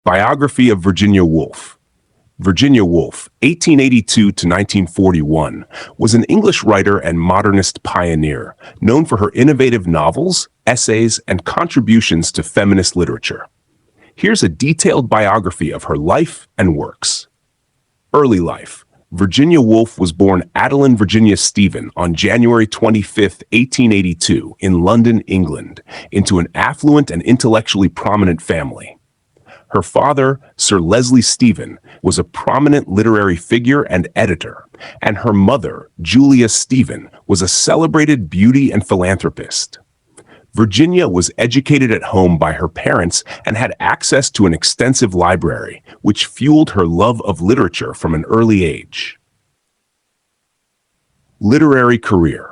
Biography of Virginia Woolf. Virginia Woolf, 1882 to 1941, was an English writer and modernist pioneer, known for her innovative novels, essays, and contributions to feminist literature. Here's a detailed biography of her life and works. Early life. Virginia Woolf was born Adeline Virginia Stephen on January 25, 1882, in London, England, into an affluent and intellectually prominent family. Her father, Sir Leslie Stephen, was a prominent literary figure and editor, and her mother, Julia Stephen, was a celebrated beauty and philanthropist. Virginia was educated at home by her parents and had access to an extensive library, which fueled her love of literature from an early age. Literary career.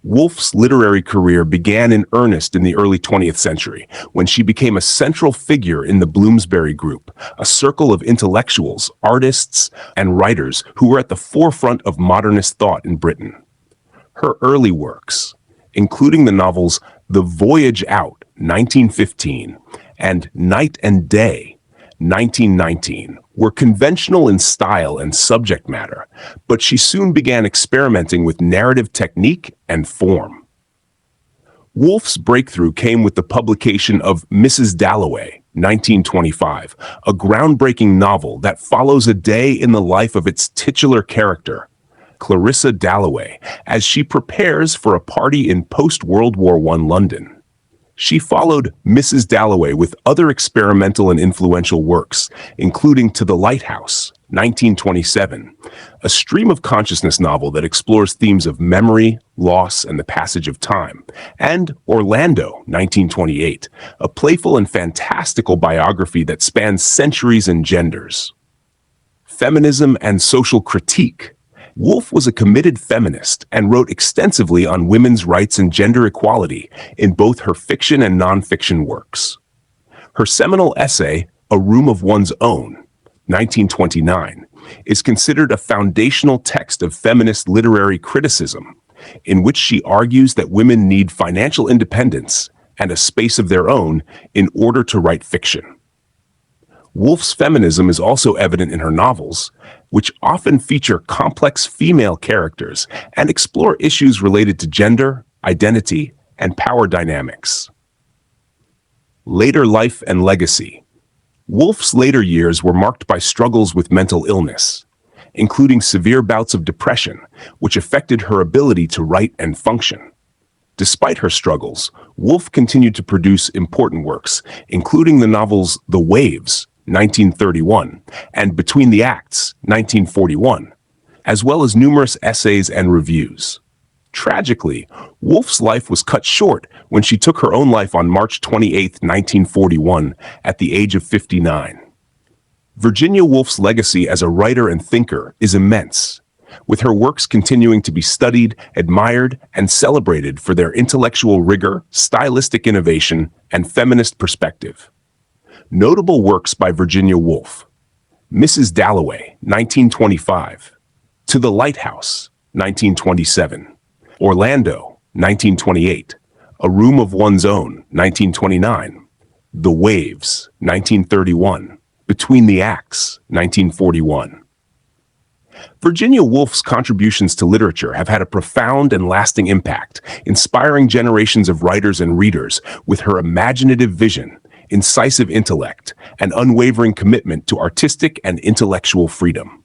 Woolf's literary career began in earnest in the early 20th century, when she became a central figure in the Bloomsbury Group, a circle of intellectuals, artists, and writers who were at the forefront of modernist thought in Britain. Her early works, including the novels The Voyage Out, 1915, and Night and Day, 1919, were conventional in style and subject matter, but she soon began experimenting with narrative technique and form. Woolf's breakthrough came with the publication of Mrs. Dalloway, 1925, a groundbreaking novel that follows a day in the life of its titular character, Clarissa Dalloway, as she prepares for a party in post-World War I London. She followed Mrs. Dalloway with other experimental and influential works, including To the Lighthouse, 1927, a stream of consciousness novel that explores themes of memory, loss, and the passage of time, and Orlando, 1928, a playful and fantastical biography that spans centuries and genders. Feminism and social critique. Woolf was a committed feminist and wrote extensively on women's rights and gender equality in both her fiction and nonfiction works. Her seminal essay, A Room of One's Own, 1929, is considered a foundational text of feminist literary criticism, in which she argues that women need financial independence and a space of their own in order to write fiction. Woolf's feminism is also evident in her novels, which often feature complex female characters and explore issues related to gender, identity, and power dynamics. Later life and legacy. Woolf's later years were marked by struggles with mental illness, including severe bouts of depression, which affected her ability to write and function. Despite her struggles, Woolf continued to produce important works, including the novels The Waves, 1931, and Between the Acts, 1941, as well as numerous essays and reviews. Tragically, Woolf's life was cut short when she took her own life on March 28, 1941, at the age of 59. Virginia Woolf's legacy as a writer and thinker is immense, with her works continuing to be studied, admired, and celebrated for their intellectual rigor, stylistic innovation, and feminist perspective. Notable works by Virginia Woolf: Mrs. Dalloway, 1925, To the Lighthouse, 1927, Orlando, 1928, A Room of One's Own, 1929, The Waves, 1931, Between the Acts, 1941. Virginia Woolf's contributions to literature have had a profound and lasting impact, inspiring generations of writers and readers with her imaginative vision, incisive intellect, and unwavering commitment to artistic and intellectual freedom.